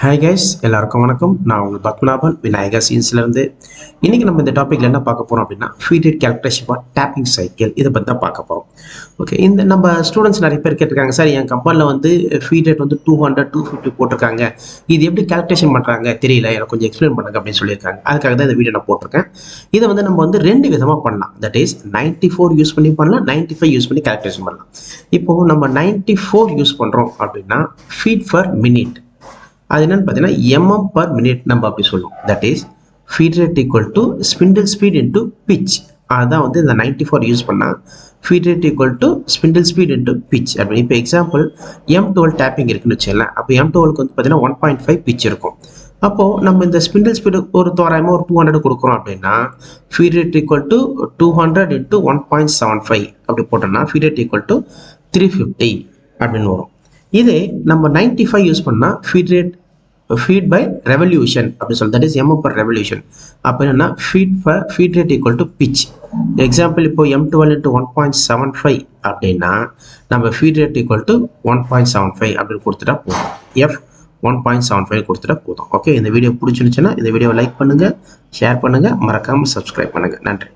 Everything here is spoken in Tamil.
ஹாய் கைஸ், எல்லாருக்கும் வணக்கம். நான் உங்கள் பத்மநாபன் விநாயகா சீன்ஸ்லேருந்து. இன்றைக்கி நம்ம இந்த டாப்பிக்கில் என்ன பார்க்க போகிறோம் அப்படின்னா feed rate calculation for tapping cycle, இதை பற்றி தான் பார்க்க போகிறோம். ஓகே, இந்த நம்ம ஸ்டூடெண்ட்ஸ் நிறைய பேர் கேட்டிருக்காங்க, சார் என் கம்பெனியில் வந்து ஃபீட் ரேட் வந்து 200 250 போட்டிருக்காங்க, இது எப்படி கேல்குலேஷன் பண்ணுறாங்க தெரியல, எனக்கு கொஞ்சம் எக்ஸ்பிளைன் பண்ணுங்க அப்படின்னு சொல்லியிருக்காங்க. அதுக்காக தான் இந்த வீடியோ நான் போட்டிருக்கேன். இதை வந்து நம்ம வந்து ரெண்டு விதமாக பண்ணலாம். தட் இஸ் 94 யூஸ் பண்ணி பண்ணலாம், 95 யூஸ் பண்ணி கேல்குலேஷன் பண்ணலாம். இப்போது நம்ம 94 யூஸ் பண்ணுறோம் அப்படின்னா ஃபீட் பர் மினிட், அது என்னன்னு பார்த்தீங்கன்னா mm per minute நம்ம அப்படி சொல்லுவோம். That is feed rate equal to spindle speed into pitch. அதுதான் வந்து இந்த 94 யூஸ் பண்ணால் feed rate equal to spindle speed into pitch அப்படின்னு. இப்போ எக்ஸாம்பிள் M12 டேப்பிங் இருக்குன்னு வச்சுக்கலாம். அப்போ M12க்கு வந்து பார்த்தீங்கன்னா 1.5 பிச் இருக்கும். அப்போது நம்ம இந்த ஸ்பிண்டில் ஸ்பீடு ஒரு தோராயமாக ஒரு 200 கொடுக்குறோம் அப்படின்னா feed rate equal to 200 into 1.75 அப்படி போட்டோம்னா ஃபீட் ரேட் ஈக்குவல் டு 350 அப்படின்னு வரும். இதே நம்ம 95 யூஸ் பண்ணால் ஃபீட் பை ரெவல்யூஷன் அப்படி சொல்லி, that is mm per revolution. அப்போ என்னன்னா feed rate equal to pitch. Example இப்போ M12 இன்ட்டு 1.75 அப்படின்னா நம்ம ஃபீட் ரேட் ஈக்குவல் டு 1.75 அப்படின்னு கொடுத்துட்டா போதும். F 1.75 கொடுத்துட்டா போதும். ஓகே, இந்த வீடியோ பிடிச்சிருந்துச்சுன்னா இந்த வீடியோவை லைக் பண்ணுங்கள், ஷேர் பண்ணுங்கள், மறக்காமல் சப்ஸ்கிரைப் பண்ணுங்கள். நன்றி.